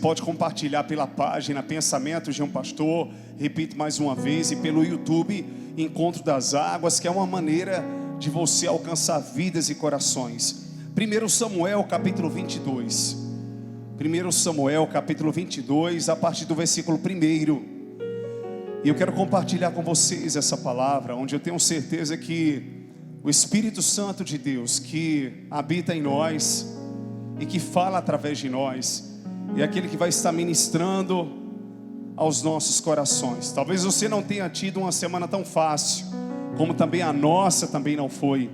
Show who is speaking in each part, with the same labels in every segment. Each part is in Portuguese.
Speaker 1: pode compartilhar pela página Pensamentos de um Pastor, repito mais uma vez, e pelo YouTube Encontro das Águas, que é uma maneira de você alcançar vidas e corações. 1 Samuel capítulo 22. 1 Samuel capítulo 22, a partir do versículo 1. E eu quero compartilhar com vocês essa palavra, onde eu tenho certeza que o Espírito Santo de Deus, que habita em nós e que fala através de nós, é aquele que vai estar ministrando aos nossos corações. Talvez você não tenha tido uma semana tão fácil, como também a nossa também não foi,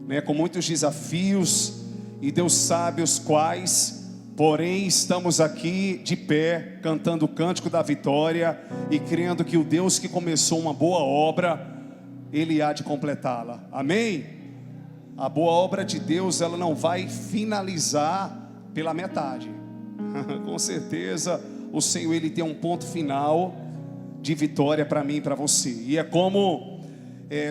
Speaker 1: né? Com muitos desafios, e Deus sabe os quais. Porém estamos aqui de pé, cantando o cântico da vitória e crendo que o Deus que começou uma boa obra, Ele há de completá-la. Amém? A boa obra de Deus, ela não vai finalizar pela metade. Com certeza o Senhor, Ele tem um ponto final de vitória para mim e para você. E é como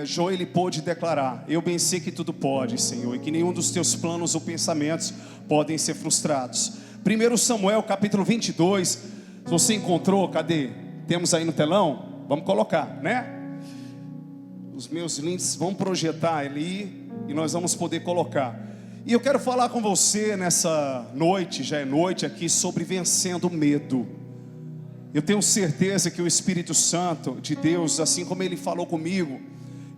Speaker 1: Joel, ele pôde declarar: eu bem sei que tudo pode, Senhor, e que nenhum dos teus planos ou pensamentos podem ser frustrados. 1 Samuel capítulo 22. Se você encontrou, cadê? Temos aí no telão? Vamos colocar, né? Os meus links vão projetar ali e nós vamos poder colocar. E eu quero falar com você nessa noite, já é noite aqui, sobre vencendo o medo. Eu tenho certeza que o Espírito Santo de Deus, assim como Ele falou comigo,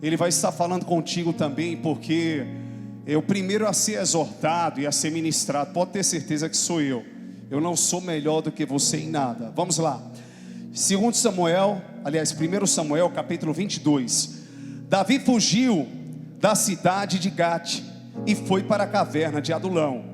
Speaker 1: Ele vai estar falando contigo também, porque o primeiro a ser exortado e a ser ministrado, pode ter certeza que sou eu. Eu não sou melhor do que você em nada. Vamos lá. 1 Samuel capítulo 22. Davi fugiu da cidade de Gate e foi para a caverna de Adulão.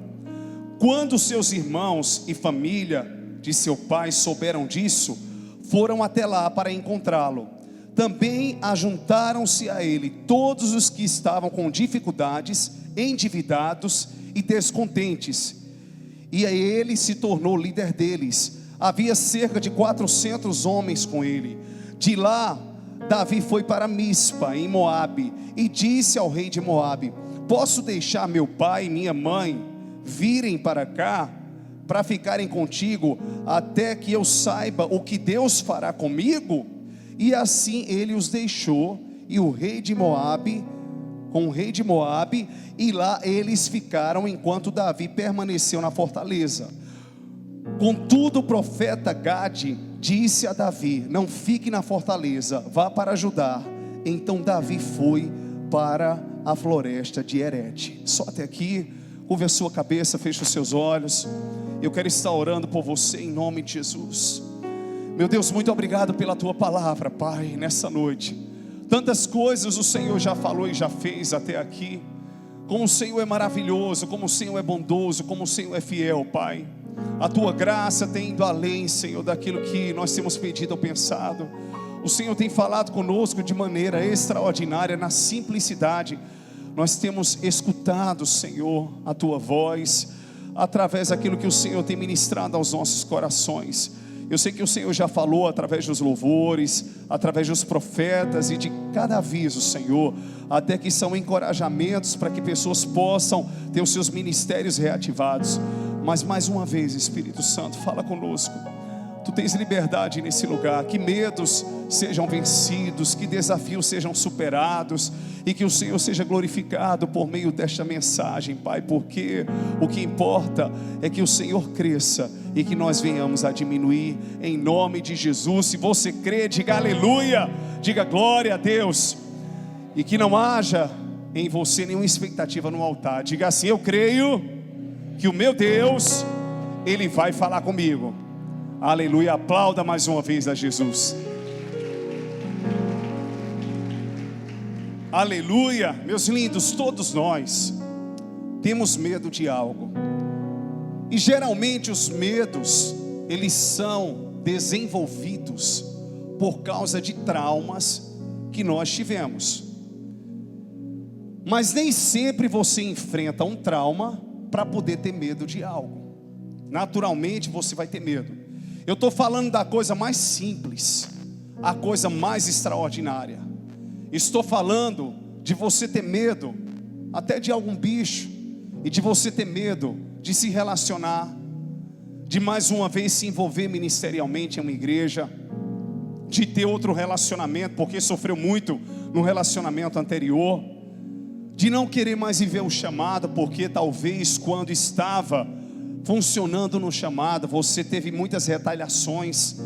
Speaker 1: Quando seus irmãos e família de seu pai souberam disso, foram até lá para encontrá-lo. Também ajuntaram-se a ele todos os que estavam com dificuldades, endividados e descontentes, e a ele se tornou líder deles. Havia cerca de 400 homens com ele. De lá Davi foi para Mispa em Moabe e disse ao rei de Moabe: posso deixar meu pai e minha mãe virem para cá para ficarem contigo até que eu saiba o que Deus fará comigo? E assim ele os deixou, e o rei de Moabe, e lá eles ficaram enquanto Davi permaneceu na fortaleza. Contudo o profeta Gade disse a Davi: não fique na fortaleza, vá para Judá. Então Davi foi para a floresta de Herete. Só até aqui. Curve a sua cabeça, feche os seus olhos. Eu quero estar orando por você em nome de Jesus. Meu Deus, muito obrigado pela tua palavra, Pai, nessa noite. Tantas coisas o Senhor já falou e já fez até aqui. Como o Senhor é maravilhoso, como o Senhor é bondoso, como o Senhor é fiel, Pai. A tua graça tem ido além, Senhor, daquilo que nós temos pedido ou pensado. O Senhor tem falado conosco de maneira extraordinária, na simplicidade. Nós temos escutado, Senhor, a tua voz, através daquilo que o Senhor tem ministrado aos nossos corações. Eu sei que o Senhor já falou através dos louvores, através dos profetas e de cada aviso, Senhor, até que são encorajamentos para que pessoas possam ter os seus ministérios reativados. Mas mais uma vez, Espírito Santo, fala conosco. Tu tens liberdade nesse lugar. Que medos sejam vencidos, que desafios sejam superados, e que o Senhor seja glorificado por meio desta mensagem, Pai, porque o que importa é que o Senhor cresça e que nós venhamos a diminuir, em nome de Jesus. Se você crê, diga aleluia, diga glória a Deus, e que não haja em você nenhuma expectativa no altar. Diga assim: eu creio que o meu Deus, Ele vai falar comigo. Aleluia, aplauda mais uma vez a Jesus. Aleluia, meus lindos, todos nós temos medo de algo. E geralmente os medos, eles são desenvolvidos por causa de traumas que nós tivemos. Mas nem sempre você enfrenta um trauma para poder ter medo de algo. Naturalmente você vai ter medo. Eu estou falando da coisa mais simples, a coisa mais extraordinária. Estou falando de você ter medo até de algum bicho, e de você ter medo de se relacionar, de mais uma vez se envolver ministerialmente em uma igreja, de ter outro relacionamento, porque sofreu muito no relacionamento anterior, de não querer mais viver o chamado, porque talvez quando estava funcionando no chamado, você teve muitas retaliações.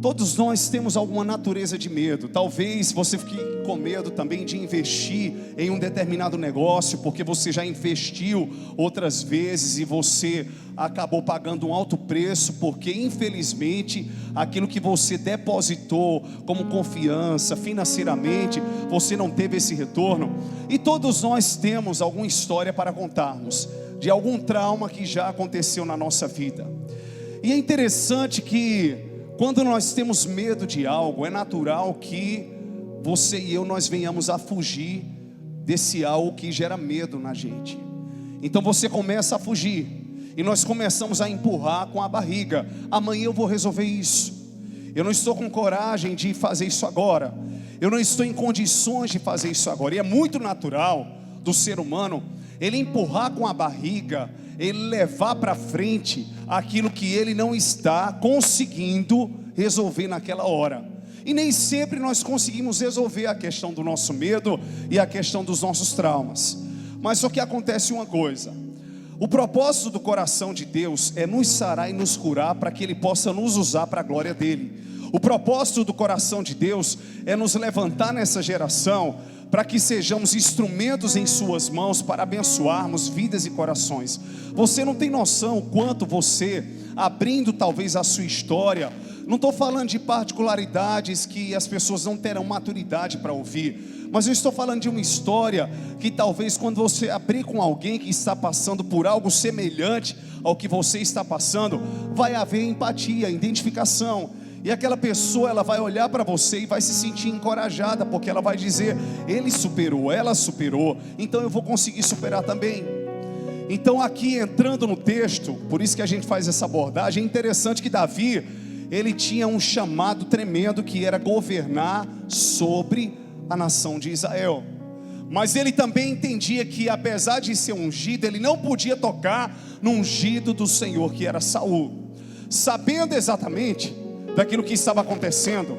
Speaker 1: Todos nós temos alguma natureza de medo. Talvez você fique com medo também de investir em um determinado negócio, porque você já investiu outras vezes e você acabou pagando um alto preço, porque infelizmente aquilo que você depositou como confiança financeiramente, você não teve esse retorno. E todos nós temos alguma história para contarmos de algum trauma que já aconteceu na nossa vida. E é interessante que quando nós temos medo de algo, é natural que você e eu, nós venhamos a fugir desse algo que gera medo na gente. Então você começa a fugir, e nós começamos a empurrar com a barriga: amanhã eu vou resolver isso, eu não estou com coragem de fazer isso agora, eu não estou em condições de fazer isso agora. E é muito natural do ser humano ele empurrar com a barriga, ele levar para frente aquilo que ele não está conseguindo resolver naquela hora. E nem sempre nós conseguimos resolver a questão do nosso medo e a questão dos nossos traumas. Mas só que acontece uma coisa: o propósito do coração de Deus é nos sarar e nos curar, para que Ele possa nos usar para a glória dEle. O propósito do coração de Deus é nos levantar nessa geração, para que sejamos instrumentos em suas mãos, para abençoarmos vidas e corações. Você não tem noção o quanto você, abrindo talvez a sua história, não estou falando de particularidades que as pessoas não terão maturidade para ouvir, mas eu estou falando de uma história que talvez quando você abrir com alguém que está passando por algo semelhante ao que você está passando, vai haver empatia, identificação. E aquela pessoa, ela vai olhar para você e vai se sentir encorajada, porque ela vai dizer: ele superou, ela superou, então eu vou conseguir superar também. Então aqui, entrando no texto, por isso que a gente faz essa abordagem, é interessante que Davi, ele tinha um chamado tremendo, que era governar sobre a nação de Israel. Mas ele também entendia que, apesar de ser ungido, ele não podia tocar no ungido do Senhor, que era Saul. Sabendo exatamente daquilo que estava acontecendo,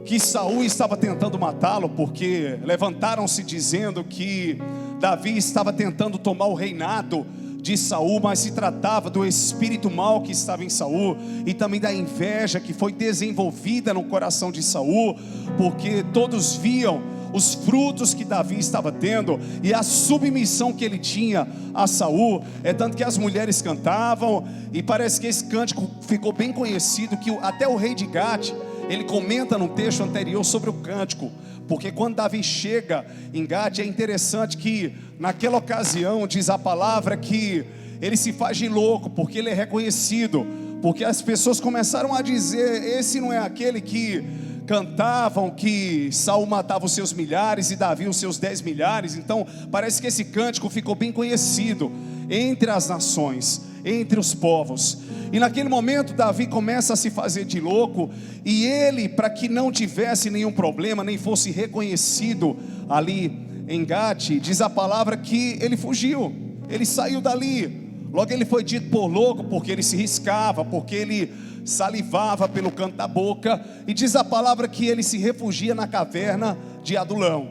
Speaker 1: que Saul estava tentando matá-lo, porque levantaram-se dizendo que Davi estava tentando tomar o reinado de Saul, mas se tratava do espírito mau que estava em Saul, e também da inveja que foi desenvolvida no coração de Saul, porque todos viam os frutos que Davi estava tendo, e a submissão que ele tinha a Saul. É tanto que as mulheres cantavam, e parece que esse cântico ficou bem conhecido, que até o rei de Gate, ele comenta no texto anterior sobre o cântico, porque quando Davi chega em Gate, é interessante que naquela ocasião, diz a palavra, que ele se faz de louco, porque ele é reconhecido, porque as pessoas começaram a dizer: esse não é aquele que cantavam que Saul matava os seus milhares e Davi os seus 10 milhares. Então parece que esse cântico ficou bem conhecido entre as nações, entre os povos. E naquele momento Davi começa a se fazer de louco, e ele, para que não tivesse nenhum problema, nem fosse reconhecido ali em Gate, diz a palavra que ele fugiu, ele saiu dali. Logo ele foi dito por louco, porque ele se riscava, porque ele salivava pelo canto da boca, e diz a palavra que ele se refugia na caverna de Adulão.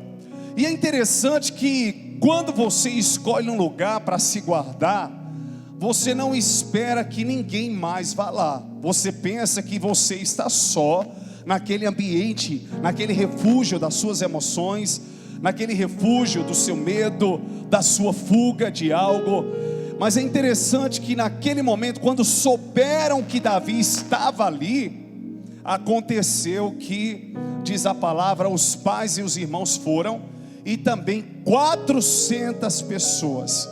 Speaker 1: E é interessante que quando você escolhe um lugar para se guardar, você não espera que ninguém mais vá lá. Você pensa que você está só naquele ambiente, naquele refúgio das suas emoções, naquele refúgio do seu medo, da sua fuga de algo. Mas é interessante que naquele momento, quando souberam que Davi estava ali, aconteceu que, diz a palavra, os pais e os irmãos foram, e também 400 pessoas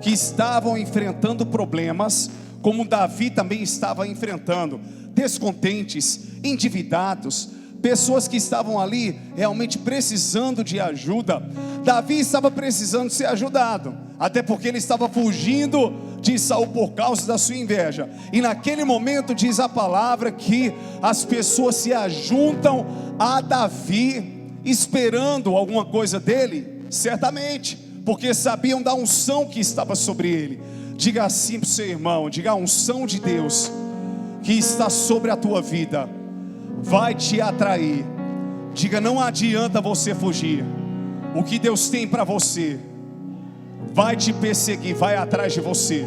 Speaker 1: que estavam enfrentando problemas, como Davi também estava enfrentando, descontentes, endividados, pessoas que estavam ali realmente precisando de ajuda. Davi estava precisando ser ajudado, até porque ele estava fugindo de Saul por causa da sua inveja. E naquele momento diz a palavra que as pessoas se ajuntam a Davi, esperando alguma coisa dele, certamente, porque sabiam da unção que estava sobre ele. Diga assim para o seu irmão, diga: a unção de Deus que está sobre a tua vida vai te atrair. Diga: não adianta você fugir. O que Deus tem para você vai te perseguir, vai atrás de você.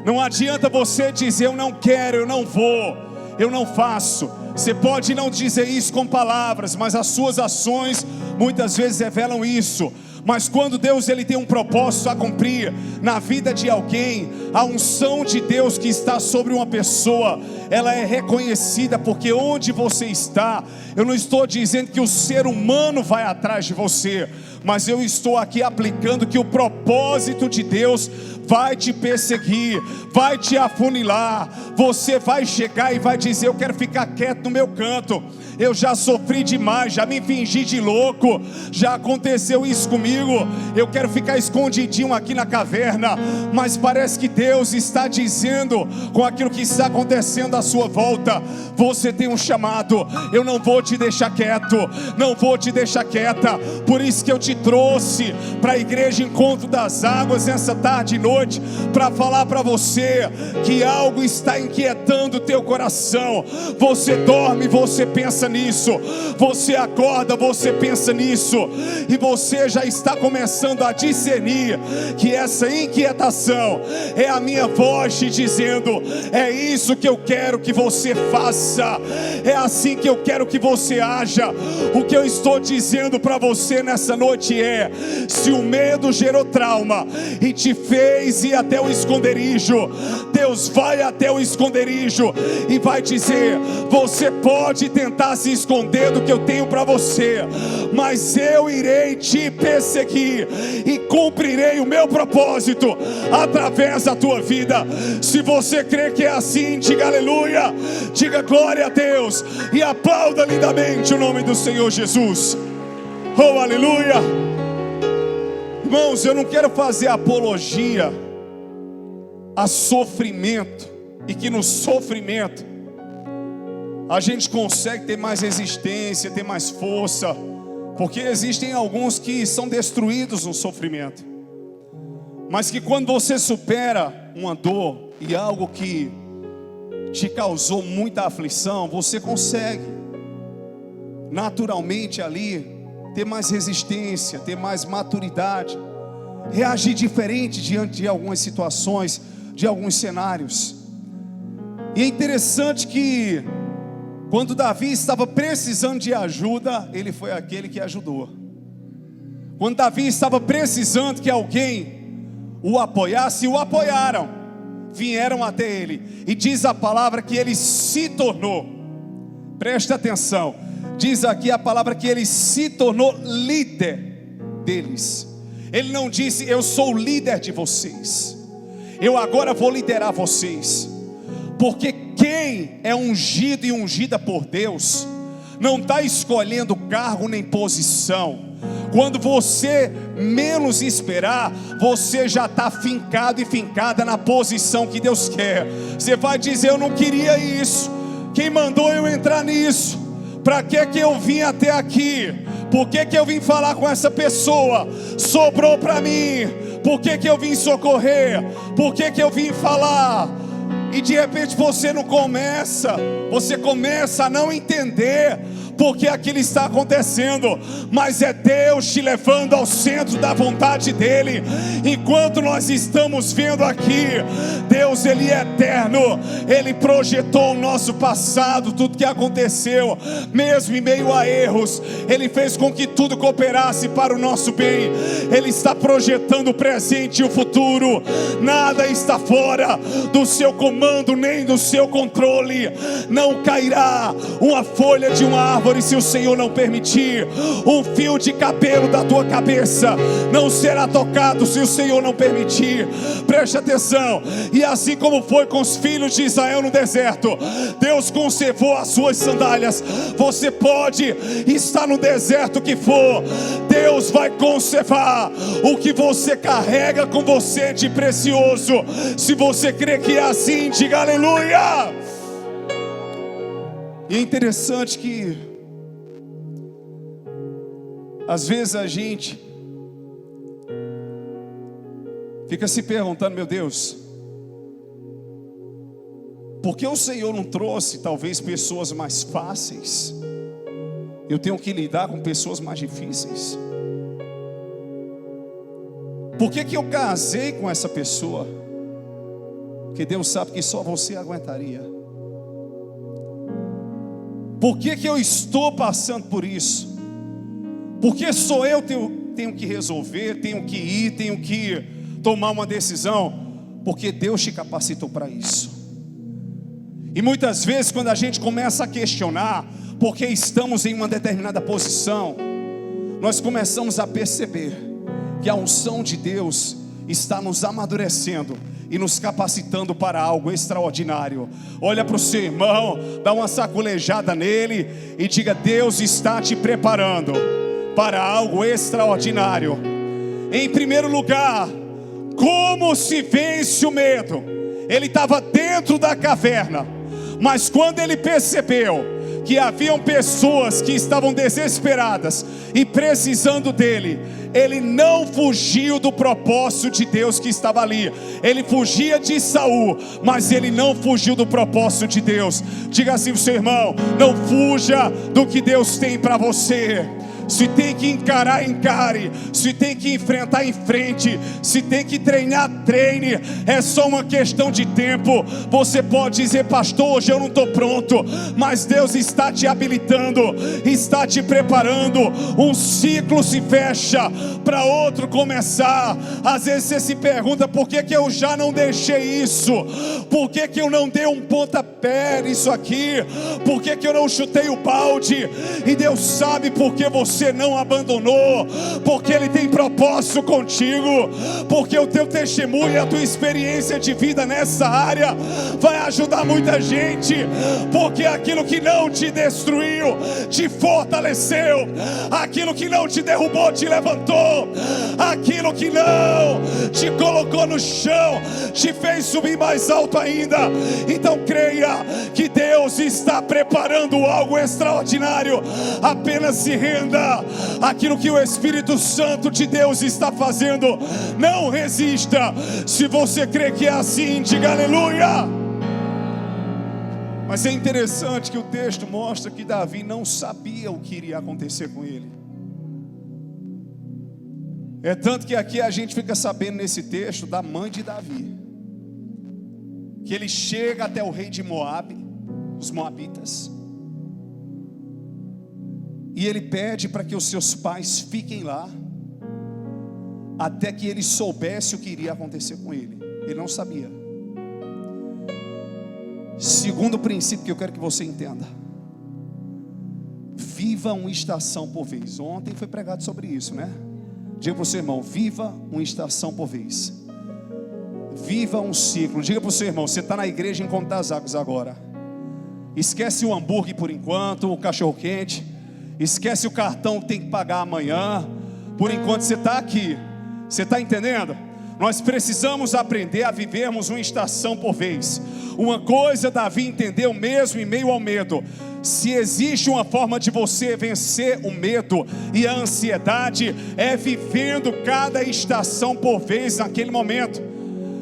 Speaker 1: Não adianta você dizer: eu não quero, eu não vou, eu não faço. Você pode não dizer isso com palavras, mas as suas ações muitas vezes revelam isso. Mas quando Deus ele tem um propósito a cumprir na vida de alguém, a unção de Deus que está sobre uma pessoa, ela é reconhecida, porque onde você está, eu não estou dizendo que o ser humano vai atrás de você, mas eu estou aqui aplicando que o propósito de Deus vai te perseguir, vai te afunilar. Você vai chegar e vai dizer: eu quero ficar quieto no meu canto, eu já sofri demais, já me fingi de louco, já aconteceu isso comigo, eu quero ficar escondidinho aqui na caverna. Mas parece que Deus está dizendo, com aquilo que está acontecendo à sua volta: você tem um chamado, eu não vou te deixar quieto, não vou te deixar quieta. Por isso que eu te trouxe para a igreja Encontro das Águas nessa tarde e noite, para falar para você que algo está inquietando o teu coração. Você dorme, você pensa nisso, você acorda, você pensa nisso, e você já está começando a discernir que essa inquietação é a minha voz te dizendo: é isso que eu quero que você faça, é assim que eu quero que você haja. O que eu estou dizendo para você nessa noite é: se o medo gerou trauma e te fez ir até o esconderijo, Deus vai até o esconderijo e vai dizer: você pode tentar se esconder do que eu tenho para você, mas eu irei te perseguir e cumprirei o meu propósito através da tua vida. Se você crê que é assim, diga aleluia, diga glória a Deus e aplauda lindamente o nome do Senhor Jesus. Oh, aleluia. Irmãos, eu não quero fazer apologia a sofrimento, e que no sofrimento a gente consegue ter mais resistência, ter mais força, porque existem alguns que são destruídos no sofrimento, mas que quando você supera uma dor e algo que te causou muita aflição, você consegue naturalmente ali ter mais resistência, ter mais maturidade, reagir diferente diante de algumas situações, de alguns cenários. E é interessante que quando Davi estava precisando de ajuda, ele foi aquele que ajudou. Quando Davi estava precisando que alguém o apoiasse, o apoiaram, vieram até ele. E diz a palavra que ele se tornou, presta atenção, diz aqui a palavra que ele se tornou líder deles. Ele não disse: eu sou o líder de vocês, eu agora vou liderar vocês. Porque quem é ungido e ungida por Deus não está escolhendo cargo nem posição. Quando você menos esperar, você já está fincado e fincada na posição que Deus quer. Você vai dizer: eu não queria isso, quem mandou eu entrar nisso? Para que eu vim até aqui? Por que eu vim falar com essa pessoa? Sobrou para mim. Por que eu vim socorrer? Por que eu vim falar? E de repente você começa a não entender porque aquilo está acontecendo, mas é Deus te levando ao centro da vontade dEle. Enquanto nós estamos vendo aqui, Deus Ele é eterno, Ele projetou o nosso passado, tudo que aconteceu, mesmo em meio a erros, Ele fez com que tudo cooperasse para o nosso bem. Ele está projetando o presente e o futuro, nada está fora do seu comando, nem do seu controle. Não cairá uma folha de uma árvore se o Senhor não permitir. Um fio de cabelo da tua cabeça não será tocado se o Senhor não permitir. Preste atenção. E assim como foi com os filhos de Israel no deserto, Deus conservou as suas sandálias. Você pode estar no deserto que for, Deus vai conservar o que você carrega com você de precioso. Se você crê que é assim, diga aleluia. E é interessante que às vezes a gente fica se perguntando: meu Deus, Porque o Senhor não trouxe talvez pessoas mais fáceis? Eu tenho que lidar com pessoas mais difíceis. Por que eu casei com essa pessoa? Porque Deus sabe que só você aguentaria. Por que eu estou passando por isso? Porque só eu tenho que resolver, tenho que ir, tenho que tomar uma decisão? Porque Deus te capacitou para isso. E muitas vezes quando a gente começa a questionar porque estamos em uma determinada posição, nós começamos a perceber que a unção de Deus está nos amadurecendo e nos capacitando para algo extraordinário. Olha para o seu irmão, dá uma sacolejada nele e diga: Deus está te preparando para algo extraordinário. Em primeiro lugar, como se vence o medo? Ele estava dentro da caverna, mas quando ele percebeu que haviam pessoas que estavam desesperadas e precisando dele, ele não fugiu do propósito de Deus que estava ali. Ele fugia de Saul, mas ele não fugiu do propósito de Deus. Diga assim para o seu irmão: não fuja do que Deus tem para você. Se tem que encarar, encare. Se tem que enfrentar, enfrente. Se tem que treinar, treine. É só uma questão de tempo. Você pode dizer: pastor, hoje eu não estou pronto, mas Deus está te habilitando, está te preparando. Um ciclo se fecha para outro começar. Às vezes você se pergunta: por que eu já não deixei isso? Por que eu não dei um pontapé nisso aqui? Por que eu não chutei o balde? E Deus sabe por que você não abandonou, porque Ele tem propósito contigo, porque o teu testemunho e a tua experiência de vida nessa área vai ajudar muita gente, porque aquilo que não te destruiu te fortaleceu, aquilo que não te derrubou te levantou, aquilo que não te colocou no chão te fez subir mais alto ainda. Então creia que Deus está preparando algo extraordinário. Apenas se renda àquilo que o Espírito Santo de Deus está fazendo. Não resista. Se você crê que é assim, diga aleluia. Mas é interessante que o texto mostra que Davi não sabia o que iria acontecer com ele. É tanto que aqui a gente fica sabendo nesse texto da mãe de Davi, que ele chega até o rei de Moabe, os moabitas, e ele pede para que os seus pais fiquem lá, até que ele soubesse o que iria acontecer com ele. Ele não sabia. Segundo princípio que eu quero que você entenda: viva uma estação por vez. Ontem foi pregado sobre isso, né? Diga para o seu irmão: viva uma estação por vez. Viva um ciclo. Diga para o seu irmão: você está na igreja em Conta das Águas agora. Esquece o hambúrguer por enquanto, o cachorro quente. Esquece o cartão que tem que pagar amanhã. Por enquanto você está aqui. Você está entendendo? Nós precisamos aprender a vivermos uma estação por vez. Uma coisa Davi entendeu mesmo em meio ao medo: se existe uma forma de você vencer o medo e a ansiedade, é vivendo cada estação por vez naquele momento.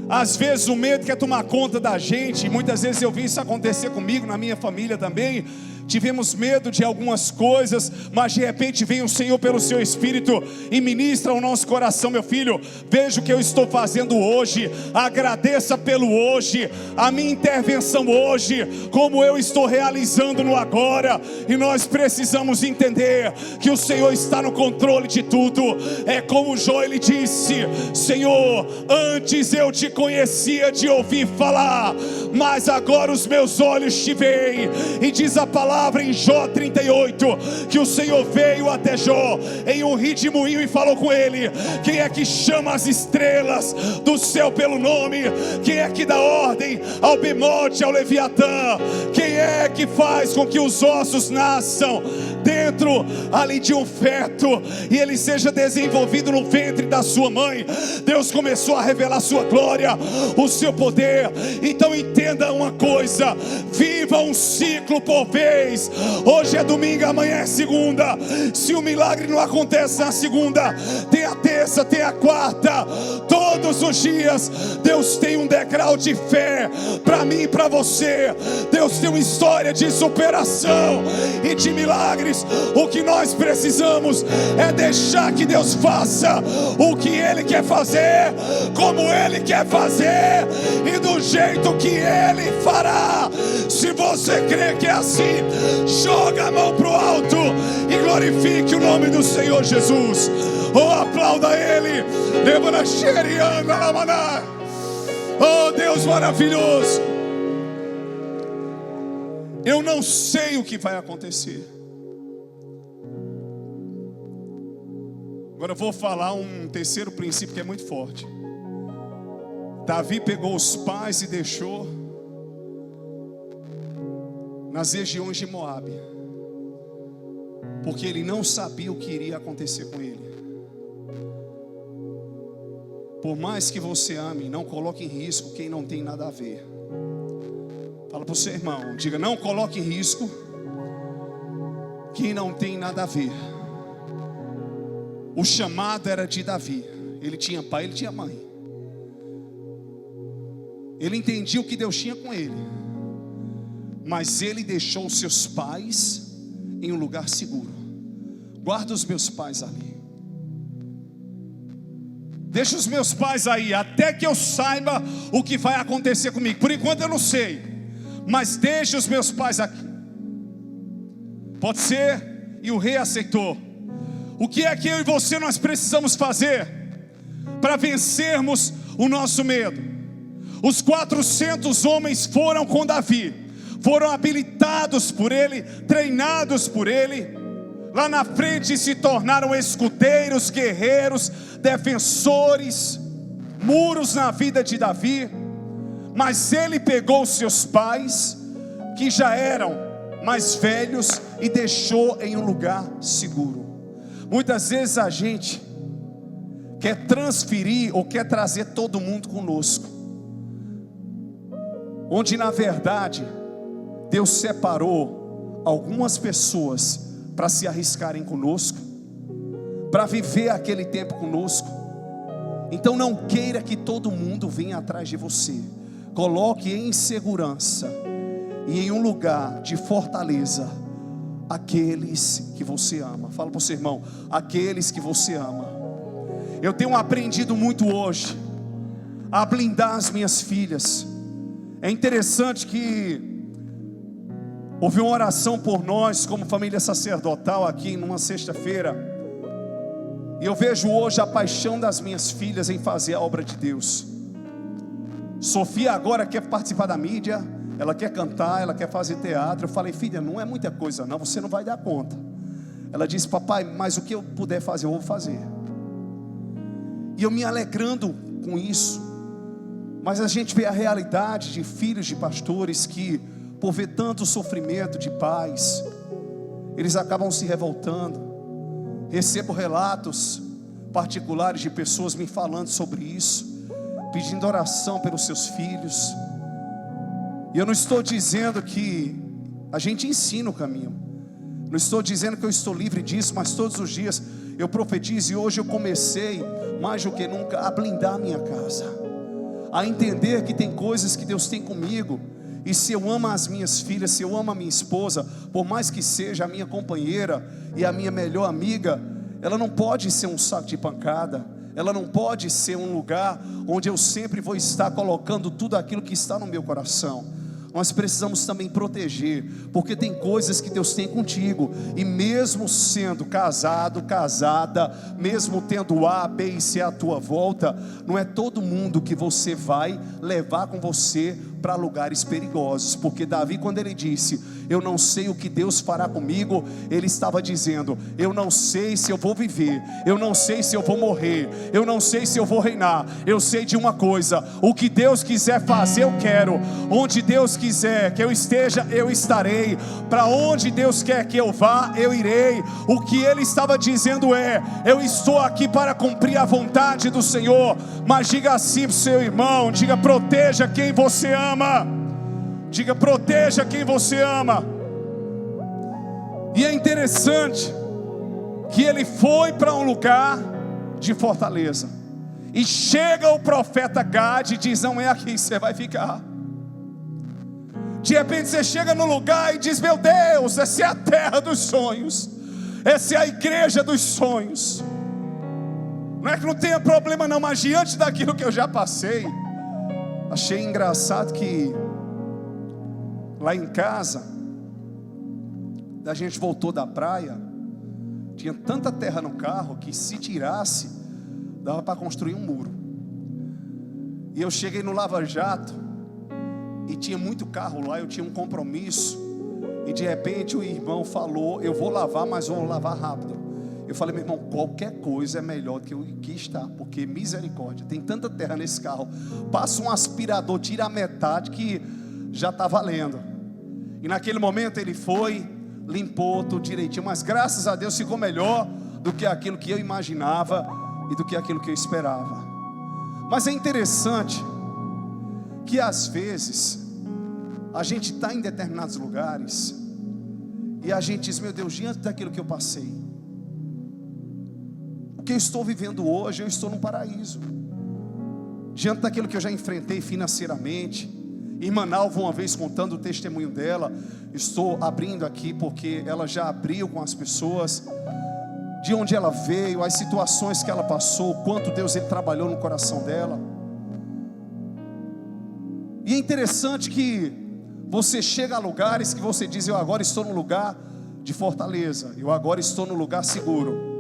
Speaker 1: Às vezes o medo quer tomar conta da gente. Muitas vezes eu vi isso acontecer comigo, na minha família também. Tivemos medo de algumas coisas, mas de repente vem o Senhor pelo seu Espírito e ministra ao nosso coração: meu filho, veja o que eu estou fazendo hoje, agradeça pelo hoje, a minha intervenção hoje, como eu estou realizando no agora. E nós precisamos entender que o Senhor está no controle de tudo. É como Jó, ele disse: Senhor, antes eu te conhecia de ouvir falar, mas agora os meus olhos te veem. E diz a palavra em Jó 38, que o Senhor veio até Jó em um redemoinho e falou com ele: quem é que chama as estrelas do céu pelo nome? Quem é que dá ordem ao Bemote, ao Leviatã? Quem é que faz com que os ossos nasçam dentro ali de um feto e ele seja desenvolvido no ventre da sua mãe? Deus começou a revelar a sua glória, o seu poder. Então entenda uma coisa: viva um ciclo por vez. vez. Hoje é domingo, amanhã é segunda. Se o milagre não acontece na segunda, tem a terça, tem a quarta. Todos os dias Deus tem um degrau de fé para mim e para você. Deus tem uma história de superação e de milagres. O que nós precisamos é deixar que Deus faça o que Ele quer fazer, como Ele quer fazer e do jeito que Ele fará. Se você crê que é assim, joga a mão pro alto e glorifique o nome do Senhor Jesus. Oh, aplauda Ele. Oh, Deus maravilhoso. Eu não sei o que vai acontecer. Agora eu vou falar um terceiro princípio que é muito forte. Davi pegou os pais e deixou nas regiões de Moabe, porque ele não sabia o que iria acontecer com ele. Por mais que você ame, não coloque em risco quem não tem nada a ver. Fala para o seu irmão, diga: não coloque em risco quem não tem nada a ver. O chamado era de Davi. Ele tinha pai, ele tinha mãe. Ele entendia o que Deus tinha com ele, mas ele deixou os seus pais em um lugar seguro. Guarda os meus pais ali. Deixa os meus pais aí, até que eu saiba o que vai acontecer comigo. Por enquanto eu não sei, mas deixa os meus pais aqui. Pode ser? E o rei aceitou. O que é que eu e você nós precisamos fazer para vencermos o nosso medo? Os 400 homens foram com Davi, foram habilitados por ele, treinados por ele. Lá na frente se tornaram escudeiros, guerreiros, defensores, muros na vida de Davi. Mas ele pegou os seus pais, que já eram mais velhos, e deixou em um lugar seguro. Muitas vezes a gente quer transferir ou quer trazer todo mundo conosco, onde na verdade Deus separou algumas pessoas para se arriscarem conosco, para viver aquele tempo conosco. Então não queira que todo mundo venha atrás de você. Coloque em segurança e em um lugar de fortaleza aqueles que você ama. Fala para o seu irmão: aqueles que você ama. Eu tenho aprendido muito hoje a blindar as minhas filhas. É interessante que houve uma oração por nós como família sacerdotal aqui numa sexta-feira, e eu vejo hoje a paixão das minhas filhas em fazer a obra de Deus. Sofia agora quer participar da mídia, ela quer cantar, ela quer fazer teatro. Eu falei: filha, não é muita coisa não, você não vai dar conta. Ela disse: papai, mas o que eu puder fazer eu vou fazer. E eu me alegrando com isso. Mas a gente vê a realidade de filhos de pastores que, por ver tanto sofrimento de pais, eles acabam se revoltando. Recebo relatos particulares de pessoas me falando sobre isso, pedindo oração pelos seus filhos. E eu não estou dizendo que a gente ensina o caminho, não estou dizendo que eu estou livre disso, mas todos os dias eu profetizo. E hoje eu comecei, mais do que nunca, a blindar a minha casa, a entender que tem coisas que Deus tem comigo. E se eu amo as minhas filhas, se eu amo a minha esposa, por mais que seja a minha companheira e a minha melhor amiga, ela não pode ser um saco de pancada. Ela não pode ser um lugar onde eu sempre vou estar colocando tudo aquilo que está no meu coração. Nós precisamos também proteger, porque tem coisas que Deus tem contigo. E mesmo sendo casado, casada, mesmo tendo A, B e C à tua volta, não é todo mundo que você vai levar com você para lugares perigosos. Porque Davi, quando ele disse: eu não sei o que Deus fará comigo, ele estava dizendo: eu não sei se eu vou viver, eu não sei se eu vou morrer, eu não sei se eu vou reinar. Eu sei de uma coisa: o que Deus quiser fazer eu quero, onde Deus quiser que eu esteja eu estarei, para onde Deus quer que eu vá eu irei. O que ele estava dizendo é: eu estou aqui para cumprir a vontade do Senhor. Mas diga assim para o seu irmão, diga: proteja quem você ama. Diga: proteja quem você ama. E é interessante que ele foi para um lugar de fortaleza. E chega o profeta Gade e diz: não é aqui que você vai ficar. De repente você chega no lugar e diz: meu Deus, essa é a terra dos sonhos, essa é a igreja dos sonhos. Não é que não tenha problema não, mas diante daquilo que eu já passei, achei engraçado que lá em casa, a gente voltou da praia, tinha tanta terra no carro que se tirasse, dava para construir um muro. E eu cheguei no Lava Jato e tinha muito carro lá, eu tinha um compromisso. E de repente o irmão falou: eu vou lavar, mas vou lavar rápido. Eu falei: meu irmão, qualquer coisa é melhor do que o que está, porque misericórdia, tem tanta terra nesse carro, passa um aspirador, tira a metade que já está valendo. E naquele momento ele foi, limpou tudo direitinho, mas graças a Deus ficou melhor do que aquilo que eu imaginava e do que aquilo que eu esperava. Mas é interessante que às vezes a gente está em determinados lugares e a gente diz: meu Deus, diante daquilo que eu passei, o que eu estou vivendo hoje, eu estou num paraíso. Diante daquilo que eu já enfrentei financeiramente, irmã Nalva uma vez contando o testemunho dela, estou abrindo aqui porque ela já abriu com as pessoas, de onde ela veio, as situações que ela passou, quanto Deus ele trabalhou no coração dela. E é interessante que você chega a lugares que você diz: eu agora estou num lugar de fortaleza, eu agora estou num lugar seguro.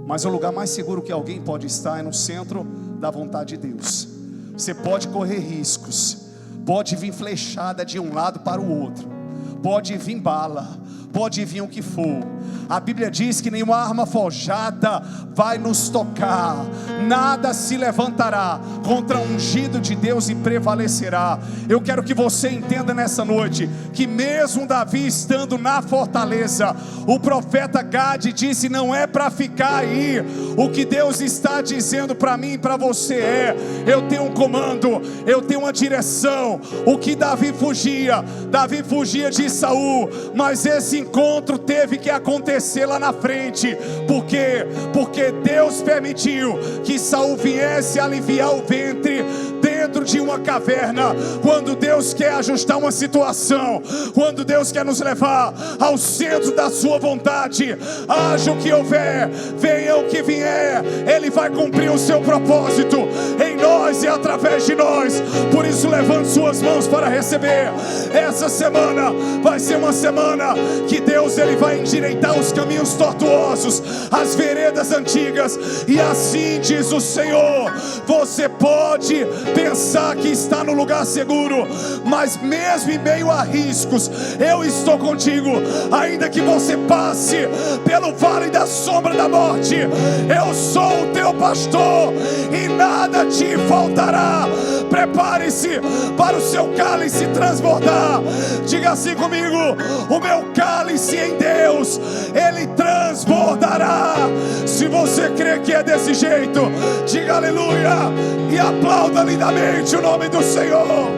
Speaker 1: Mas o lugar mais seguro que alguém pode estar é no centro da vontade de Deus. Você pode correr riscos, pode vir flechada de um lado para o outro, pode vir bala, pode vir o que for. A Bíblia diz que nenhuma arma forjada vai nos tocar, nada se levantará contra o ungido de Deus e prevalecerá. Eu quero que você entenda nessa noite que mesmo Davi estando na fortaleza, o profeta Gade disse: não é para ficar aí. O que Deus está dizendo para mim e para você é: eu tenho um comando, eu tenho uma direção. O que Davi fugia de Saul, mas esse encontro teve que acontecer lá na frente. Por quê? Porque Deus permitiu que Saul viesse aliviar o ventre dentro de uma caverna. Quando Deus quer ajustar uma situação, quando Deus quer nos levar ao centro da sua vontade, haja o que houver, venha o que vier, Ele vai cumprir o seu propósito em nós e através de nós. Por isso levante suas mãos para receber. Essa semana vai ser uma semana que Deus ele vai endireitar os caminhos tortuosos, as veredas antigas. E assim diz o Senhor: você pode pensar que está no lugar seguro, mas mesmo em meio a riscos, eu estou contigo. Ainda que você passe pelo vale da sombra da morte, eu sou o teu pastor e nada te faltará. Prepare-se para o seu cálice transbordar. Diga assim comigo: o meu cálice em Deus, ele transbordará. Se você crê que é desse jeito, diga aleluia e aplauda lindamente o nome do Senhor.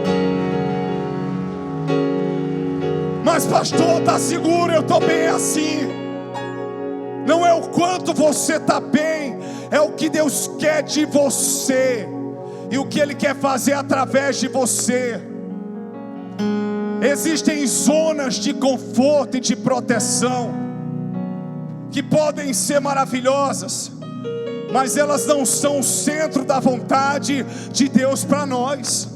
Speaker 1: Mas pastor, está seguro, eu estou bem assim. Não é o quanto você está bem, é o que Deus quer de você e o que Ele quer fazer através de você. Existem zonas de conforto e de proteção que podem ser maravilhosas, mas elas não são o centro da vontade de Deus para nós.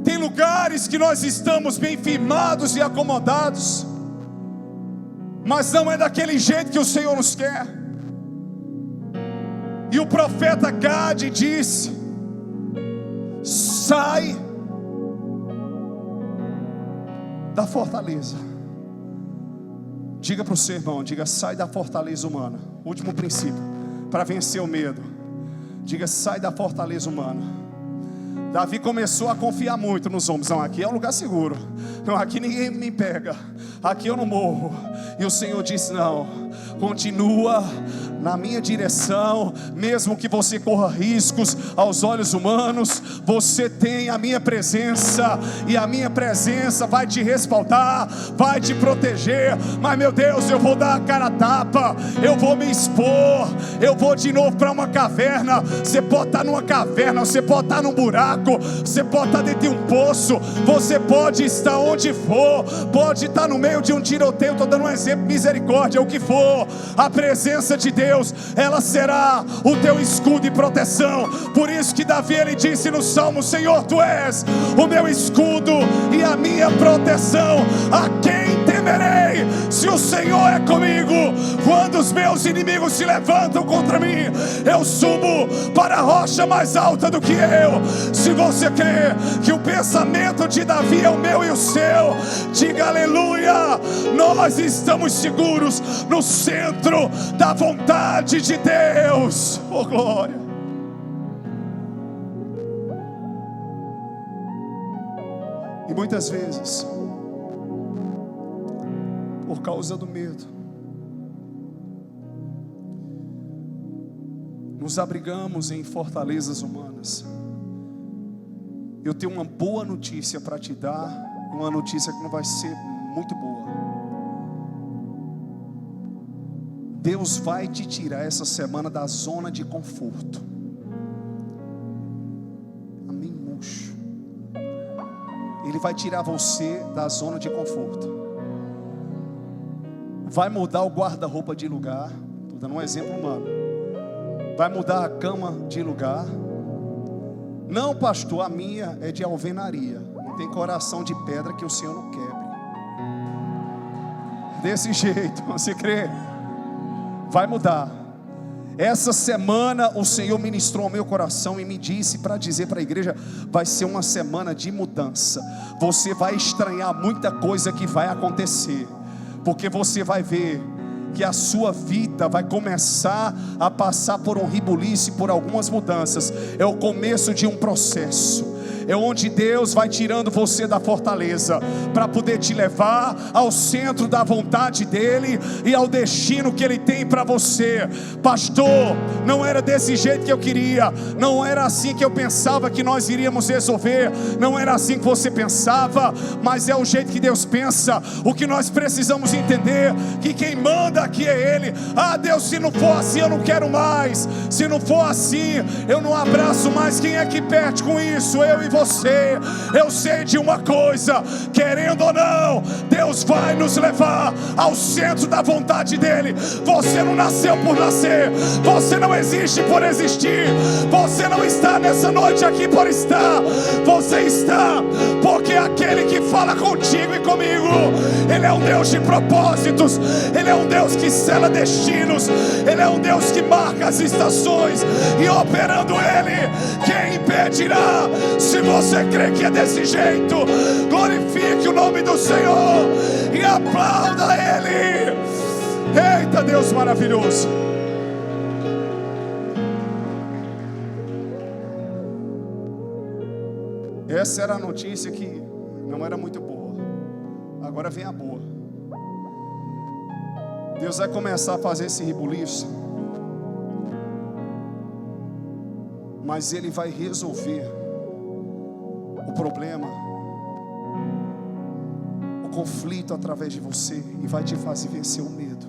Speaker 1: Tem lugares que nós estamos bem firmados e acomodados, mas não é daquele jeito que o Senhor nos quer. E o profeta Gade disse: sai da fortaleza. Diga para o seu irmão, diga: sai da fortaleza humana. Último princípio, para vencer o medo. Diga: sai da fortaleza humana. Davi começou a confiar muito nos homens. Não, aqui é um lugar seguro. Não, aqui ninguém me pega. Aqui eu não morro. E o Senhor disse: não, continua na minha direção, mesmo que você corra riscos aos olhos humanos, você tem a minha presença, e a minha presença vai te respaldar, vai te proteger. Mas meu Deus, eu vou dar a cara a tapa, eu vou me expor, eu vou de novo para uma caverna. Você pode estar numa caverna, você pode estar num buraco, você pode estar dentro de um poço, você pode estar onde for, pode estar no meio de um tiroteio. Estou dando um exemplo, misericórdia, o que for, a presença de Deus, ela será o teu escudo e proteção. Por isso que Davi, ele disse no Salmo: Senhor, tu és o meu escudo e a minha proteção, a quem temerei? Se o Senhor é comigo, quando os meus inimigos se levantam contra mim, eu subo para a rocha mais alta do que eu. Se você crê que o pensamento de Davi é o meu e o seu, diga aleluia. Nós estamos seguros no centro da vontade de Deus. Oh glória. E muitas vezes, por causa do medo, nos abrigamos em fortalezas humanas. Eu tenho uma boa notícia para te dar, uma notícia que não vai ser muito boa. Deus vai te tirar essa semana da zona de conforto. Amém, murcho. Ele vai tirar você da zona de conforto. Vai mudar o guarda-roupa de lugar. Estou dando um exemplo humano. Vai mudar a cama de lugar. Não, pastor, a minha é de alvenaria. Não tem coração de pedra que o Senhor não quebre. Desse jeito, você crê? Vai mudar. Essa semana o Senhor ministrou ao meu coração e me disse para dizer para a igreja: vai ser uma semana de mudança. Você vai estranhar muita coisa que vai acontecer, porque você vai ver que a sua vida vai começar a passar por um ribuliço, por algumas mudanças. É o começo de um processo. É onde Deus vai tirando você da fortaleza, para poder te levar ao centro da vontade dEle e ao destino que Ele tem para você. Pastor, não era desse jeito que eu queria, não era assim que eu pensava que nós iríamos resolver, não era assim que você pensava, mas é o jeito que Deus pensa. O que nós precisamos entender, que quem manda aqui é Ele. Ah Deus, se não for assim eu não quero mais, se não for assim eu não abraço mais. Quem é que perde com isso? Eu e você. Eu sei de uma coisa, querendo ou não, Deus vai nos levar ao centro da vontade dEle. Você não nasceu por nascer, você não existe por existir, você não está nessa noite aqui por estar, você está porque aquele que fala contigo e comigo, Ele é um Deus de propósitos, Ele é um Deus que sela destinos, Ele é um Deus que marca as estações, e operando Ele, quem impedirá? Se você crê que é desse jeito, glorifique o nome do Senhor e aplauda Ele. Eita Deus maravilhoso. Essa era a notícia que não era muito boa. Agora vem a boa. Deus vai começar a fazer esse rebuliço, mas Ele vai resolver o problema, o conflito através de você, e vai te fazer vencer o medo.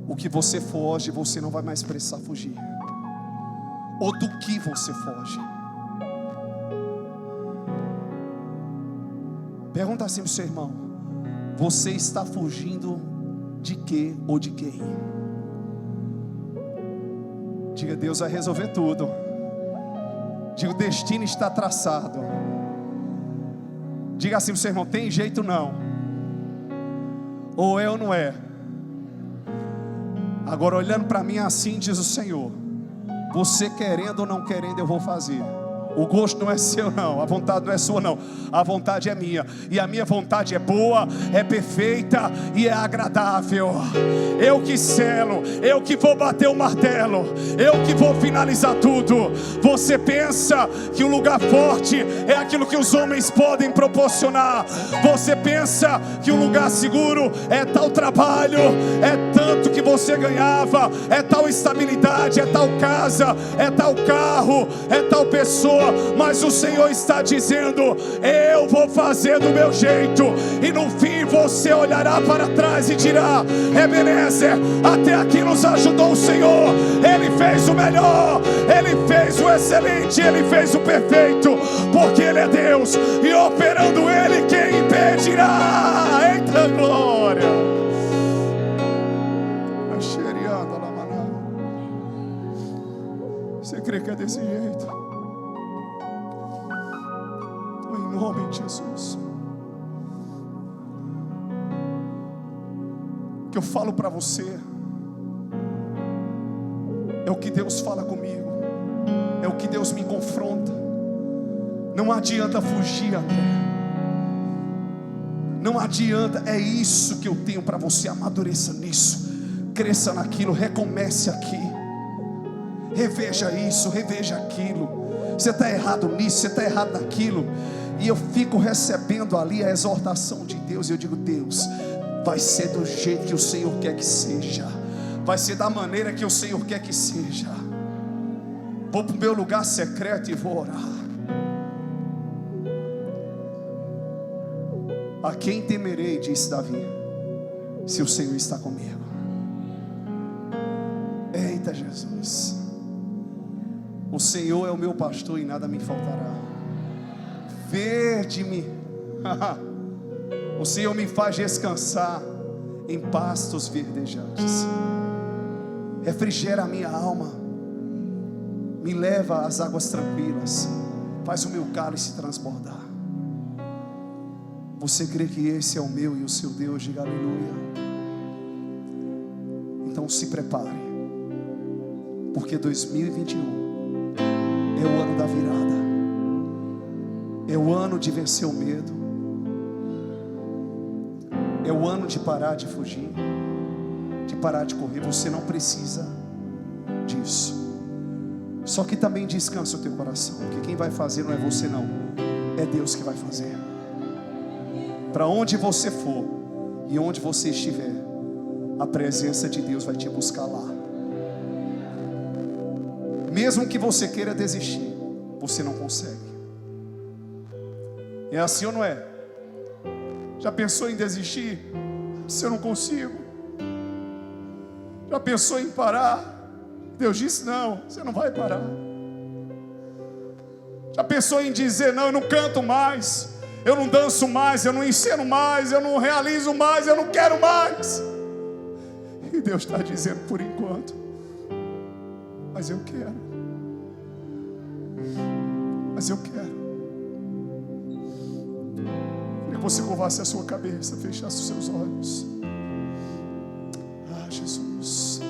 Speaker 1: O que você foge, você não vai mais precisar fugir. Ou do que você foge. Pergunta assim para o seu irmão: você está fugindo de quê ou de quem? Diga: Deus vai resolver tudo. Diga: o destino está traçado. Diga assim para o seu irmão: tem jeito não. Ou é ou não é. Agora olhando para mim assim diz o Senhor: você querendo ou não querendo eu vou fazer. O gosto não é seu não, a vontade não é sua não, a vontade é minha, e a minha vontade é boa, é perfeita e é agradável. Eu que selo, eu que vou bater o martelo, eu que vou finalizar tudo. Você pensa que o lugar forte é aquilo que os homens podem proporcionar. Você pensa que o lugar seguro é tal trabalho, é tanto que você ganhava, é tal estabilidade, é tal casa, é tal carro, é tal pessoa. Mas o Senhor está dizendo: eu vou fazer do meu jeito, e no fim você olhará para trás e dirá: Ebenezer, até aqui nos ajudou o Senhor. Ele fez o melhor, Ele fez o excelente, Ele fez o perfeito, porque Ele é Deus, e operando Ele, quem impedirá? Eita glória! Você crê que é desse jeito? Em nome de Jesus. O que eu falo para você é o que Deus fala comigo, é o que Deus me confronta. Não adianta fugir, André. Não adianta, é isso que eu tenho para você. Amadureça nisso, cresça naquilo, recomece aqui, reveja isso, reveja aquilo. Você está errado nisso, você está errado naquilo. E eu fico recebendo ali a exortação de Deus, e eu digo: Deus, vai ser do jeito que o Senhor quer que seja, vai ser da maneira que o Senhor quer que seja. Vou para o meu lugar secreto e vou orar. A quem temerei, disse Davi, se o Senhor está comigo? Eita Jesus! O Senhor é o meu pastor e nada me faltará. Verde-me, o Senhor me faz descansar em pastos verdejantes. Refrigera a minha alma, me leva às águas tranquilas, faz o meu cálice transbordar. Você crê que esse é o meu e o seu Deus? Diga aleluia. Então se prepare, porque 2021 é o ano da virada, é o ano de vencer o medo, é o ano de parar de fugir, de parar de correr. Você não precisa disso. Só que também descansa o teu coração, porque quem vai fazer não é você não, é Deus que vai fazer. Para onde você for e onde você estiver, a presença de Deus vai te buscar lá. Mesmo que você queira desistir, você não consegue. É assim ou não é? Já pensou em desistir? Se eu não consigo. Já pensou em parar? Deus disse: não, você não vai parar. Já pensou em dizer: não, eu não canto mais, eu não danço mais, eu não ensino mais, eu não realizo mais, eu não quero mais. E Deus está dizendo: por enquanto, mas eu quero. Mas eu quero. Queria que você curvasse a sua cabeça, fechasse os seus olhos. Ah, Jesus.